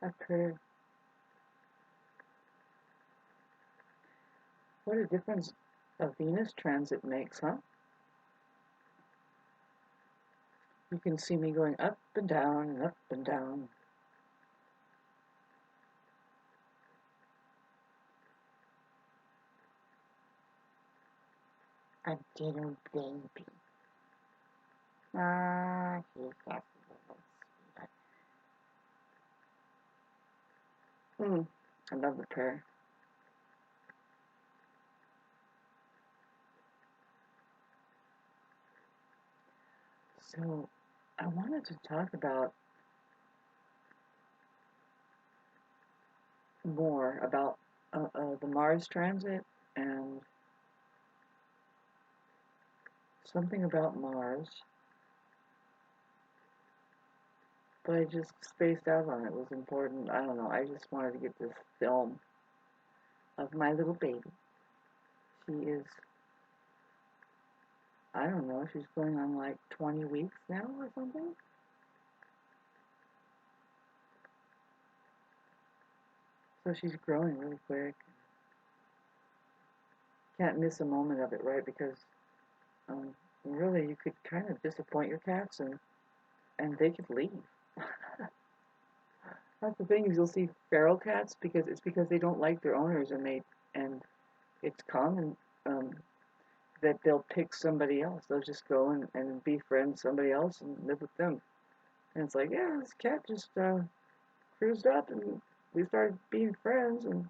Okay. What a difference a Venus transit makes, huh? You can see me going up and down and up and down. A little baby. Ah, he's got little sweetheart. I love the prayer. So, I wanted to talk about more about the Mars transit and something about Mars, but I just spaced out on it. It was important. I don't know. I just wanted to get this film of my little baby. She is, I don't know, she's going on like 20 weeks now or something. So she's growing really quick. Can't miss a moment of it, right? Because um, really, you could kind of disappoint your cats and they could leave. That's the thing is you'll see feral cats because they don't like their owners and it's common that they'll pick somebody else. They'll just go and befriend somebody else and live with them. And it's like, yeah, this cat just cruised up and we started being friends and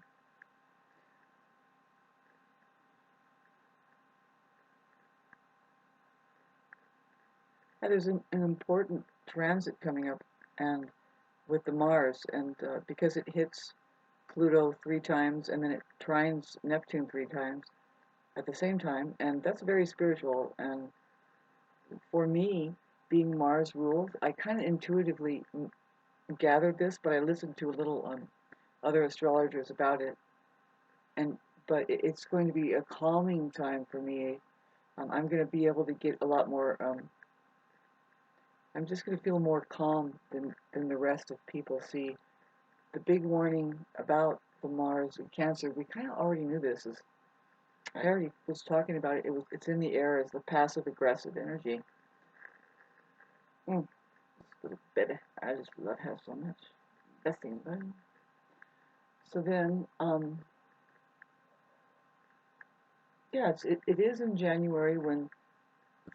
there's an important transit coming up and with the Mars and because it hits Pluto 3 times and then it trines Neptune 3 times at the same time and that's very spiritual and for me being Mars ruled I kind of intuitively gathered this but I listened to a little other astrologers about it and but it's going to be a calming time for me. I'm going to be able to get a lot more I'm just going to feel more calm than the rest of people see. The big warning about the Mars and Cancer, we kind of already knew this. Is I already was talking about it. It's in the air as the passive aggressive energy. This little baby, I just love her so much. Best thing, but so then, yeah, it is in January when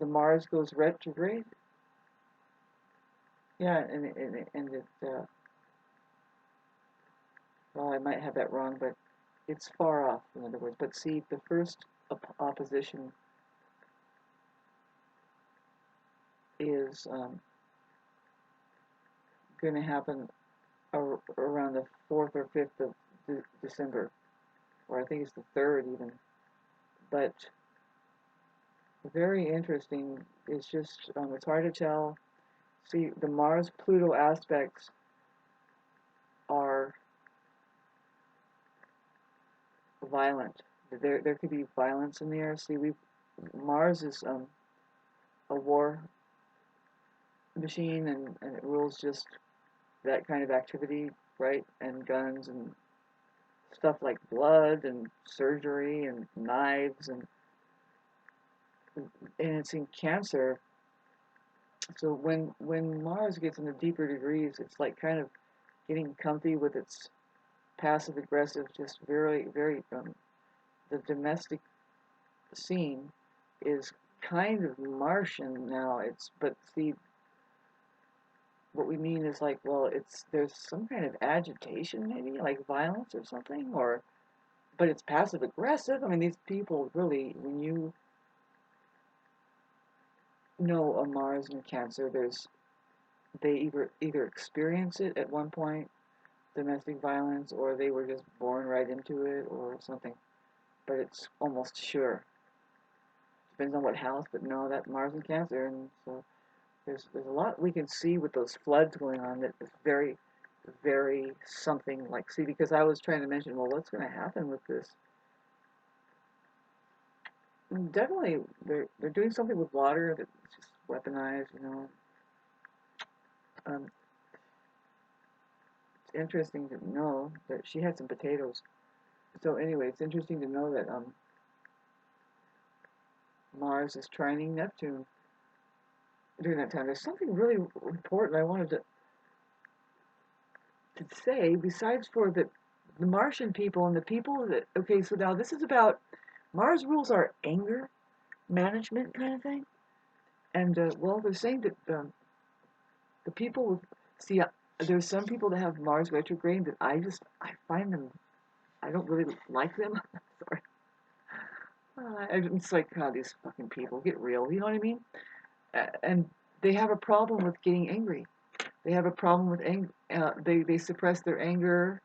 the Mars goes retrograde. Yeah, and it well, I might have that wrong, but it's far off. In other words, but see, the first opposition is going to happen around the 4th or 5th of December, or I think it's the 3rd even. But very interesting. It's just it's hard to tell. See, the Mars Pluto aspects are violent. There could be violence in the air. See, we Mars is a war machine and it rules just that kind of activity, right? And guns and stuff like blood and surgery and knives and it's in Cancer. So when Mars gets into deeper degrees, it's like kind of getting comfy with its passive aggressive, just very the domestic scene is kind of Martian now. It's but see what we mean is like well it's there's some kind of agitation maybe like violence or something or but it's passive aggressive. I mean these people really when you know a Mars and Cancer, there's they either experience it at one point, domestic violence, or they were just born right into it or something. But it's almost sure. Depends on what house, but no, that Mars and Cancer, and so there's a lot we can see with those floods going on that is very something like see because I was trying to mention well what's going to happen with this. And definitely they're doing something with water that's just weaponized, you know. Um, It's interesting to know that she had some potatoes. So anyway, it's interesting to know that Mars is trining Neptune during that time. There's something really important I wanted to say, besides for the Martian people and the people that, okay, so now this is about, Mars rules our anger management kind of thing. And, well, they're saying that the people with, see, there's some people that have Mars retrograde that I find them, I don't really like them. Sorry. It's like, God, these fucking people, get real, you know what I mean? And they have a problem with getting angry. They have a problem with anger. They suppress their anger.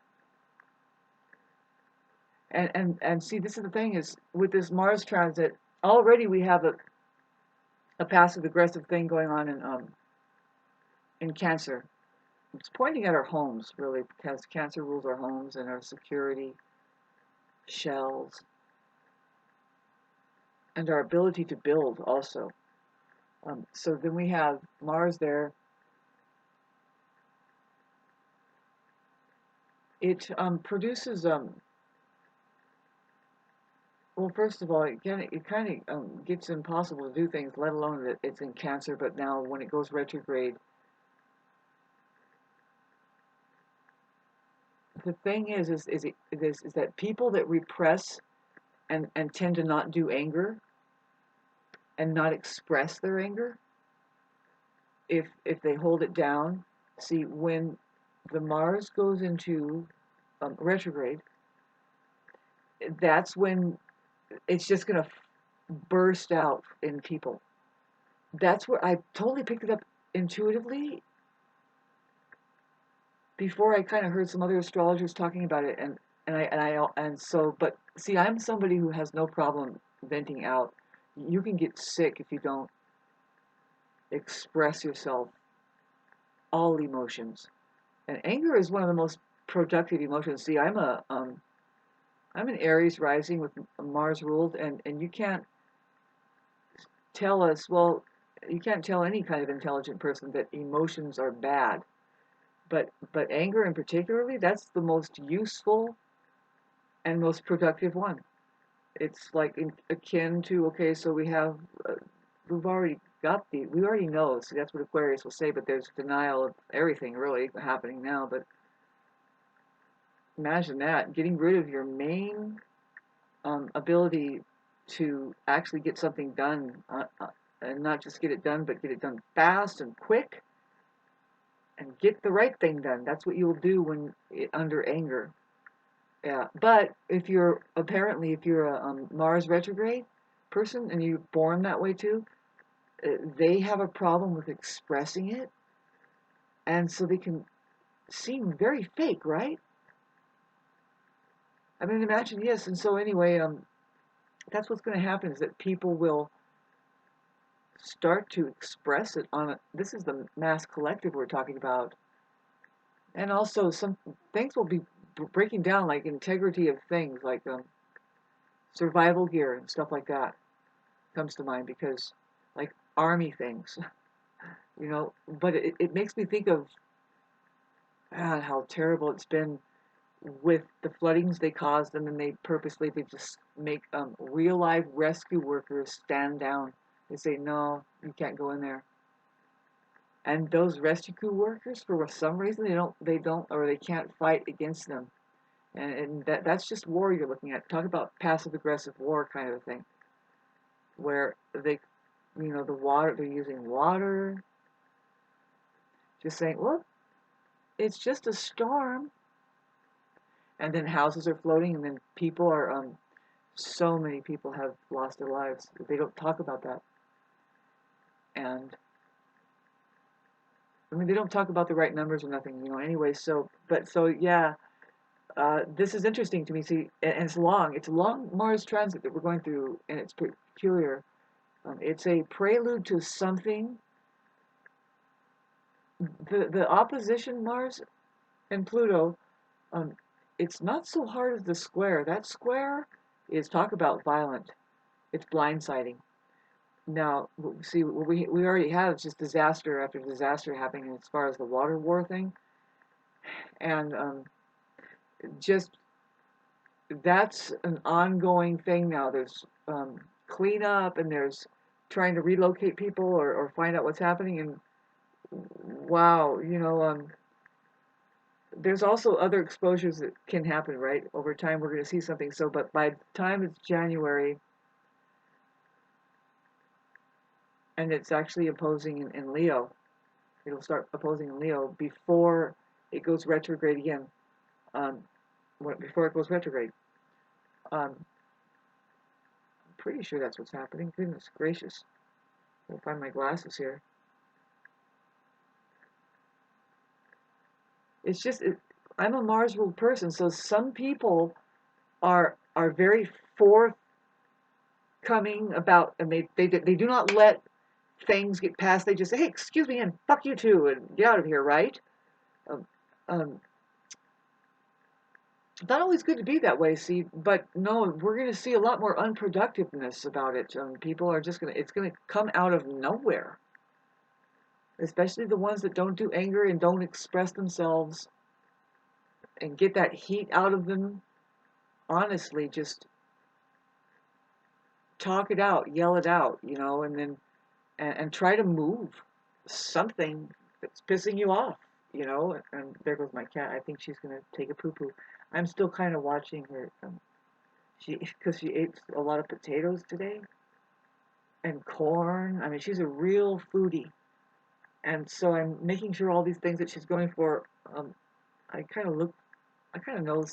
And see, this is the thing is, with this Mars transit, already we have a passive aggressive thing going on in Cancer. It's pointing at our homes, really, because Cancer rules our homes and our security shells and our ability to build also. So then we have Mars there. It produces well, first of all, it kind of gets impossible to do things, let alone that it's in Cancer. But now, when it goes retrograde, the thing is that people that repress and tend to not do anger and not express their anger, if they hold it down, see, when the Mars goes into retrograde, that's when it's just going to burst out in people. That's where I totally picked it up intuitively before I kind of heard some other astrologers talking about it, and so, but see, I'm somebody who has no problem venting out. You can get sick if you don't express yourself, all emotions, and anger is one of the most productive emotions. See, I'm an Aries rising with Mars ruled, and you can't tell us, well, you can't tell any kind of intelligent person that emotions are bad, but anger in particularly, that's the most useful and most productive one. It's like akin to, okay, so we've already we already know, so that's what Aquarius will say, but there's denial of everything really happening now. But imagine that, getting rid of your main ability to actually get something done, and not just get it done, but get it done fast and quick, and get the right thing done. That's what you will do when under anger. Yeah, but if you're a Mars retrograde person and you're born that way too, they have a problem with expressing it, and so they can seem very fake, right? I mean, imagine, yes. And so anyway, that's what's going to happen, is that people will start to express it on this is the mass collective we're talking about, and also some things will be breaking down, like integrity of things, like survival gear and stuff like that comes to mind, because like army things, you know. But it makes me think of how terrible it's been with the floodings they caused, and then they just make real life rescue workers stand down. They say, no, you can't go in there. And those rescue workers, for some reason, they don't, or they can't fight against them. And that's just war you're looking at. Talk about passive aggressive war kind of a thing, where the water, they're using water, just saying, well, it's just a storm, and then houses are floating, and then people are, so many people have lost their lives. They don't talk about that. And I mean, they don't talk about the right numbers or nothing, anyway. So yeah, this is interesting to me. See, and it's long. It's a long Mars transit that we're going through, and it's peculiar. It's a prelude to something. The opposition, Mars and Pluto, um, it's not so hard as the square. That square is, talk about violent. It's blindsiding. Now, see, we already have just disaster after disaster happening as far as the water war thing. And just that's an ongoing thing now. There's cleanup, and there's trying to relocate people or find out what's happening. And wow, there's also other exposures that can happen, right? Over time, we're going to see something. So, but by the time it's January, and it's actually opposing in Leo, it'll start opposing in Leo before it goes retrograde again. Um, before it goes retrograde. I'm pretty sure that's what's happening. Goodness gracious. I'll find my glasses here. It's just, I'm a Mars ruled person, so some people are very forthcoming about, and they do not let things get past. They just say, hey, excuse me, and fuck you too, and get out of here, right? Um, um, it's not always good to be that way, see, but no, we're going to see a lot more unproductiveness about it. People are just going to, it's going to come out of nowhere, especially the ones that don't do anger and don't express themselves and get that heat out of them. Honestly, just talk it out, yell it out, and then and try to move something that's pissing you off, And there goes my cat. I think she's gonna take a poo poo. I'm still kind of watching her. Because she ate a lot of potatoes today and corn. I mean, she's a real foodie, and so I'm making sure all these things that she's going for. I kind of look, I kind of know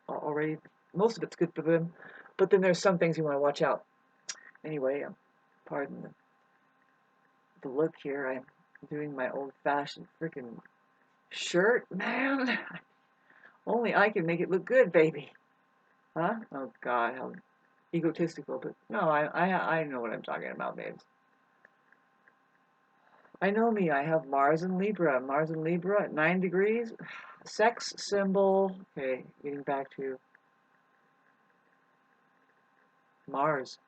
already. Most of it's good for them, but then there's some things you want to watch out. Anyway, pardon the look here. I'm doing my old-fashioned freaking shirt, man. Only I can make it look good, baby. Huh? Oh God, how egotistical. But no, I know what I'm talking about, babes. I know me. I have Mars and Libra. Mars and Libra at 9 degrees. Sex symbol. Okay, getting back to Mars.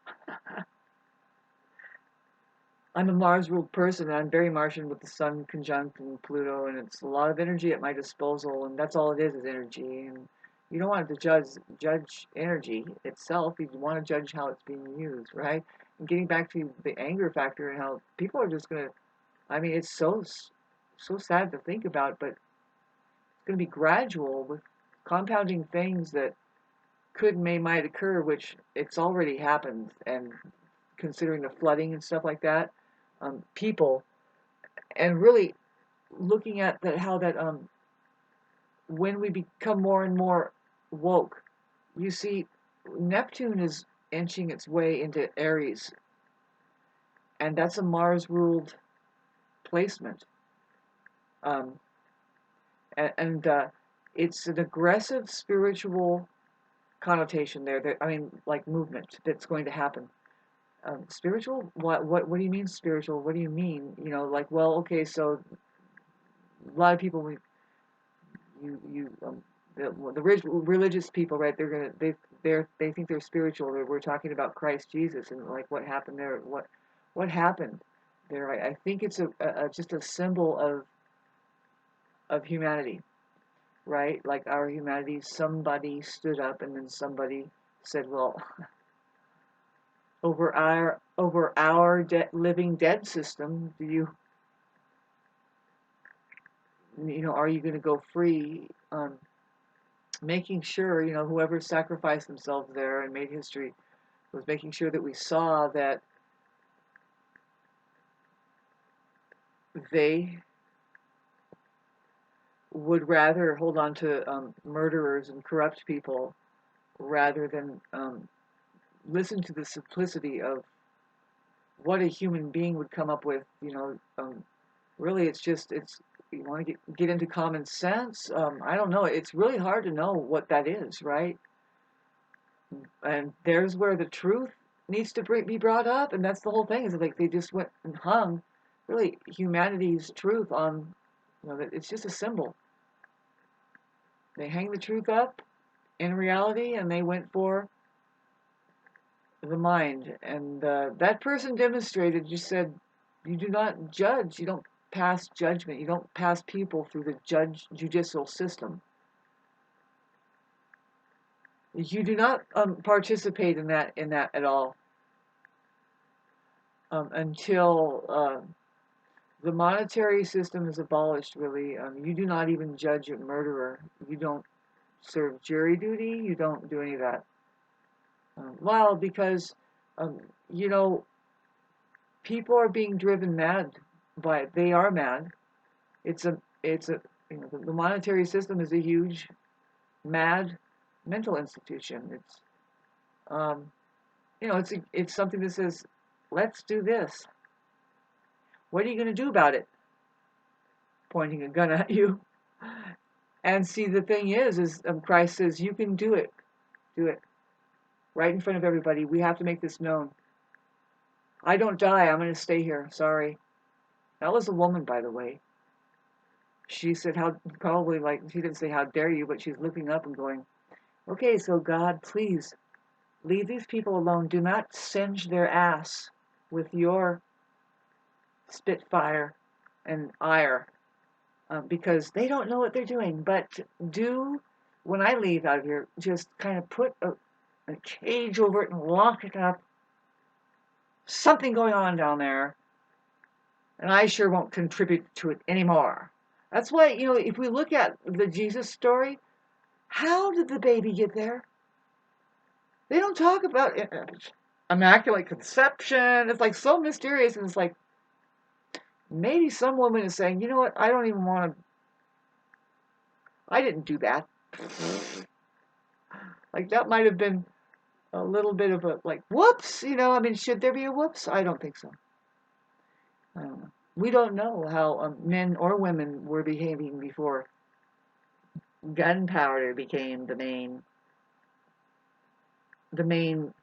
I'm a Mars-ruled person, and I'm very Martian with the Sun conjunct and Pluto, and it's a lot of energy at my disposal, and that's all it is energy. And you don't want to judge energy itself. You want to judge how it's being used, right? And getting back to the anger factor and how people are just gonna. I mean, it's so sad to think about, but it's gonna be gradual with compounding things that might occur, which it's already happened, and considering the flooding and stuff like that, people, and really looking at that, how that when we become more and more woke, you see Neptune is inching its way into Aries, and that's a Mars ruled placement, um, and it's an aggressive spiritual connotation there. That, I mean, like movement that's going to happen. Spiritual? What do you mean spiritual? What do you mean? Like, well, okay, so a lot of people, the religious people, right? They think they're spiritual. We're talking about Christ Jesus and like what happened there. What happened there? I think it's just a symbol of humanity, right? Like our humanity. Somebody stood up and then somebody said, well, over our living dead system, are you going to go free? Making sure, whoever sacrificed themselves there and made history was making sure that we saw that they would rather hold on to murderers and corrupt people rather than listen to the simplicity of what a human being would come up with. Really, it's you want to get into common sense. I don't know. It's really hard to know what that is, right? And there's where the truth needs to be brought up, and that's the whole thing. Is like they just went and hung, really, humanity's truth on, it's just a symbol. They hang the truth up in reality, and they went for the mind. And that person demonstrated, just said, you do not judge. You don't pass judgment. You don't pass people through the judicial system. You do not participate in that at all until the monetary system is abolished. Really, you do not even judge a murderer. You don't serve jury duty. You don't do any of that. Well, because you know, people are being driven mad by it. They are mad. It's a you know, the monetary system is a huge mad mental institution. It's you know, it's something that says, let's do this. What are you going to do about it? Pointing a gun at you. And see, the thing is Christ says, you can do it. Do it. Right in front of everybody. We have to make this known. I don't die. I'm going to stay here. Sorry. That was a woman, by the way. She said, probably like, she didn't say, how dare you, but she's looking up and going, okay, so God, please, leave these people alone. Do not singe their ass with your spitfire and ire, because they don't know what they're doing. But do, when I leave out of here, just kind of put a cage over it and lock it up. Something going on down there, and I sure won't contribute to it anymore. That's why, you know, if we look at the Jesus story, how did the baby get there? They don't talk about immaculate conception. It's like so mysterious, and it's like maybe some woman is saying, you know what, I don't even want to, I didn't do that. Like that might have been a little bit of a, like, whoops, you know, I mean, should there be a whoops? I don't think so. We don't know how men or women were behaving before gunpowder became the main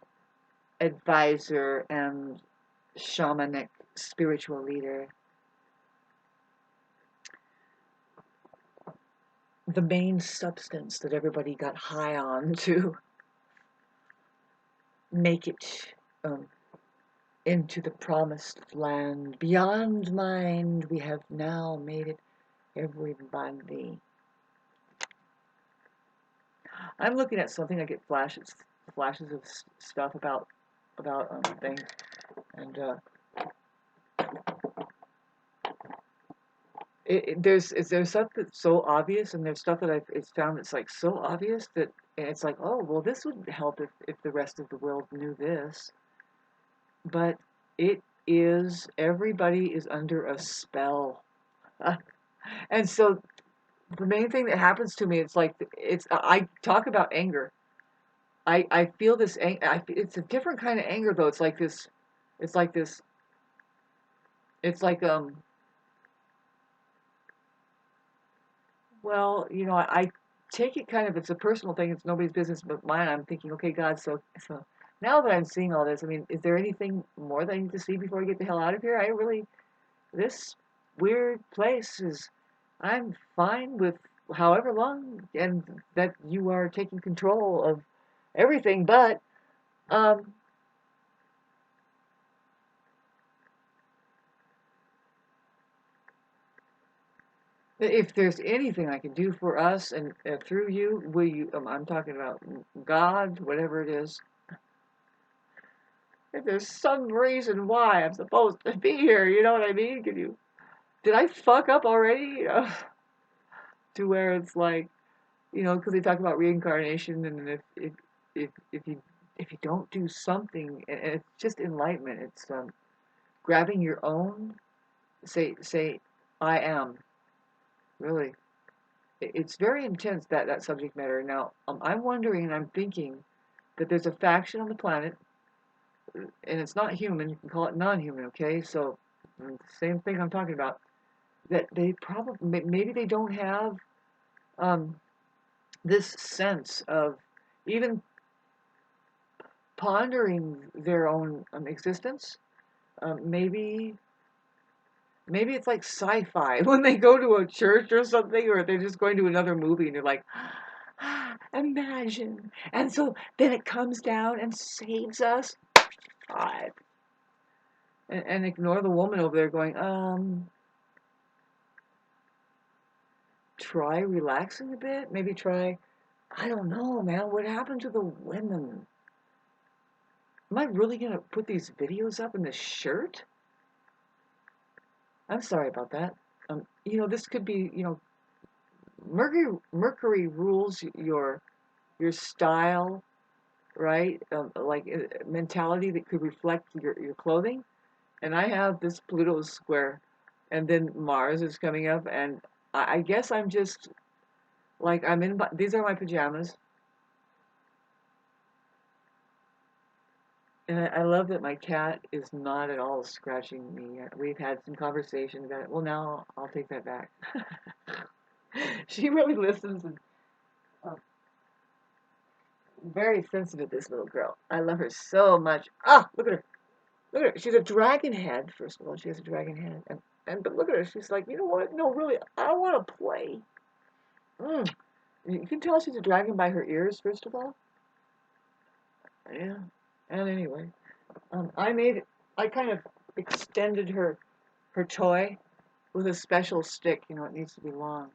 advisor and shamanic spiritual leader. The main substance that everybody got high on to make it into the promised land. Beyond mind, we have now made it everybody. I'm looking at something. I get flashes of stuff about things, and there's stuff that's so obvious, and there's stuff that it's found that's like so obvious that it's like, oh well, this would help if the rest of the world knew this, but it is, everybody is under a spell, and so the main thing that happens to me, it's like I talk about anger. I feel this it's a different kind of anger though. It's like this. It's like this. It's like well, you know, I take it kind of, it's a personal thing. It's nobody's business but mine. I'm thinking, okay, God, so now that I'm seeing all this, I mean, is there anything more that I need to see before I get the hell out of here? This weird place is, I'm fine with however long, and that you are taking control of everything, but if there's anything I can do for us and through you, will you? I'm talking about God, whatever it is. If there's some reason why I'm supposed to be here, you know what I mean? Did I fuck up already? You know, to where it's like, you know, because they talk about reincarnation, and if you don't do something, and it's just enlightenment. It's grabbing your own. Say, I am. Really, it's very intense, that subject matter. Now, I'm wondering, and I'm thinking that there's a faction on the planet, and it's not human. You can call it non-human, okay? So, same thing I'm talking about. That they probably, maybe they don't have this sense of even pondering their own existence. Maybe it's like sci-fi when they go to a church or something, or they're just going to another movie and they're like, imagine. And so then it comes down and saves us. God. And ignore the woman over there going, try relaxing a bit. Maybe try, I don't know, man, what happened to the women? Am I really going to put these videos up in this shirt? I'm sorry about that. You know, this could be, you know, Mercury rules your style, right? Like mentality that could reflect your clothing. And I have this Pluto square, and then Mars is coming up, and I guess I'm just like I'm in. These are my pajamas, and I love that my cat is not at all scratching me. We've had some conversation about it. Well, now I'll take that back. She really listens and very sensitive. This little girl, I love her so much. Ah, look at her. Look at her. She's a dragon head. First of all, she has a dragon head, and but look at her. She's like, you know what? No, really, I want to play. Mm. You can tell she's a dragon by her ears, first of all. Yeah. And anyway, I kind of extended her toy with a special stick. You know, it needs to be long.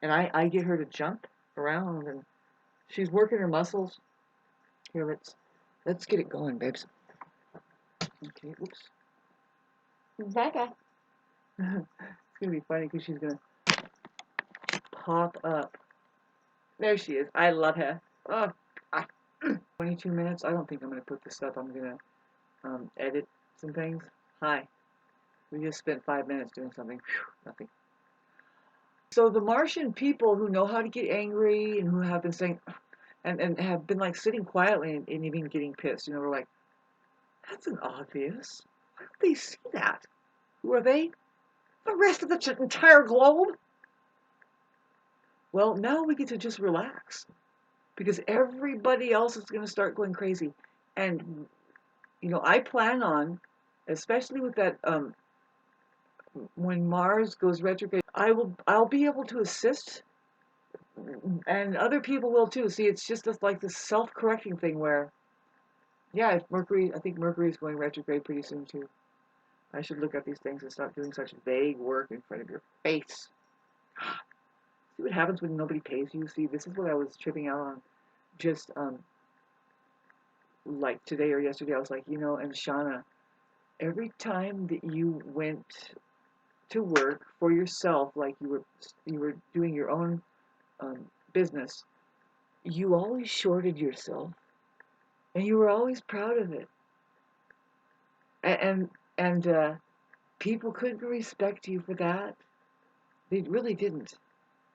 And I get her to jump around, and she's working her muscles. Here, let's get it going, babes. Okay, oops. Becca. It's gonna be funny because she's gonna pop up. There she is. I love her. Oh, 22 minutes. I don't think I'm gonna put this up. I'm gonna edit some things. Hi. We just spent 5 minutes doing something. Whew, nothing. So the Martian people who know how to get angry and who have been saying, and have been like sitting quietly and even getting pissed, you know, we're like, that's an obvious. Why don't they see that? Who are they? The rest of the entire globe? Well, now we get to just relax because everybody else is going to start going crazy. And, you know, I plan on, especially with that, when Mars goes retrograde, I'll be able to assist, and other people will too. See, it's just like this self-correcting thing where, yeah, if I think Mercury is going retrograde pretty soon too. I should look at these things and stop doing such vague work in front of your face. See what happens when nobody pays you? See, this is what I was tripping out on. Just like today or yesterday, I was like, you know, and Shauna, every time that you went to work for yourself, like you were doing your own business, you always shorted yourself, and you were always proud of it. And people couldn't respect you for that. They really didn't,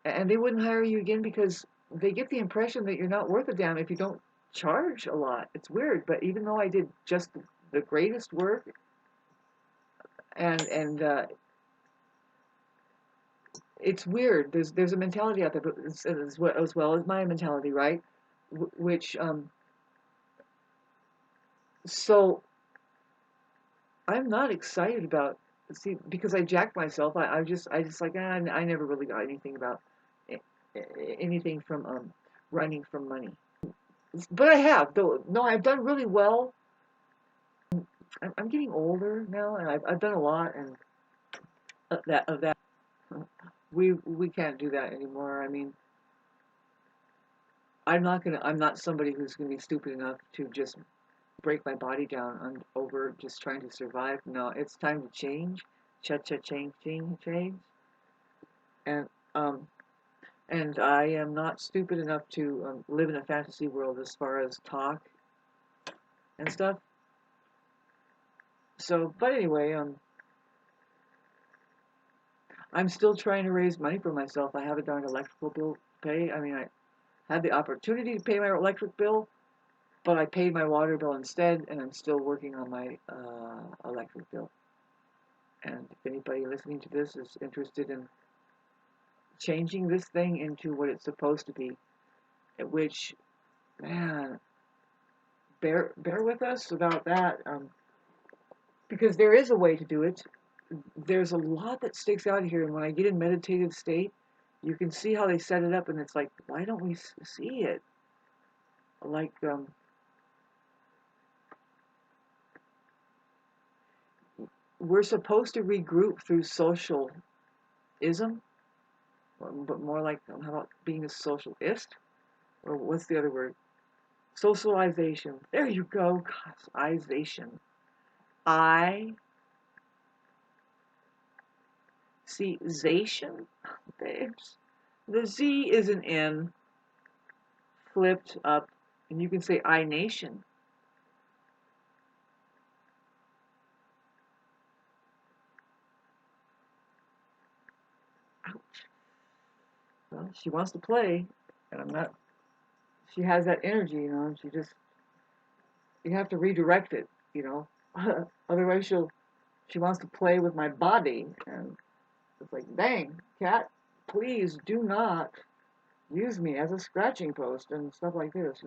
and they wouldn't hire you again because they get the impression that you're not worth a damn if you don't charge a lot. It's weird, but even though I did just the greatest work, and it's weird. There's a mentality out there, but as well as my mentality, right? Which so I'm not excited about, see, because I jacked myself. I just like, I never really got anything about anything from running from money. But I have though. No, I've done really well. I'm getting older now, and I've done a lot, and of that we can't do that anymore. I mean, I'm not somebody who's gonna be stupid enough to just break my body down over just trying to survive. No, it's time to change. Change. And um, and I am not stupid enough to live in a fantasy world as far as talk and stuff. So, but anyway, I'm still trying to raise money for myself. I have a darn electrical bill to pay. I mean, I had the opportunity to pay my electric bill, but I paid my water bill instead, and I'm still working on my electric bill. And if anybody listening to this is interested in changing this thing into what it's supposed to be, which, man, bear with us about that, because there is a way to do it. There's a lot that sticks out here, and when I get in meditative state, you can see how they set it up, and it's like, why don't we see it? Like, we're supposed to regroup through socialism, but more like, how about being a socialist? Or what's the other word? Socialization. There you go. Isation. I see zation, babes. The Z is an N flipped up, and you can say I nation. Ouch. Well, she wants to play, and I'm not. She has that energy, and she just. You have to redirect it. Otherwise, she wants to play with my body, and it's like, dang, cat, please do not use me as a scratching post and stuff like this.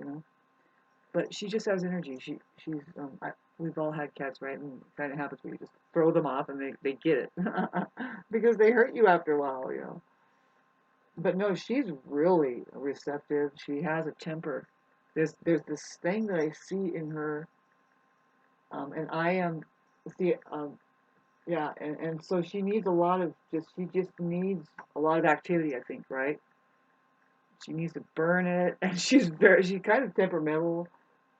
But she just has energy. We've all had cats, right? And it kind of happens where you just throw them off and they get it because they hurt you after a while. But no, she's really receptive. She has a temper. There's this thing that I see in her, and I am, see, yeah, and so she needs a lot of she just needs a lot of activity, I think, right? She needs to burn it, and she's kind of temperamental,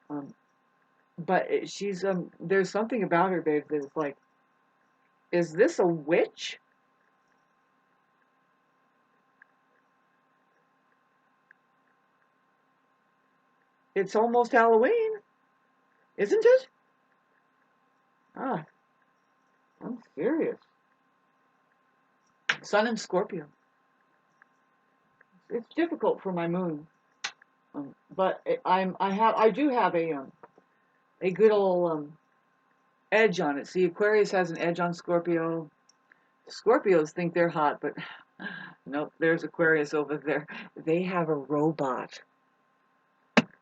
um, but there's something about her, babe, that is like, is this a witch? It's almost Halloween, isn't it? Ah, I'm serious. Sun in Scorpio. It's difficult for my moon, but I do have a good old edge on it. See, Aquarius has an edge on Scorpio. Scorpios think they're hot, but nope, there's Aquarius over there. They have a robot.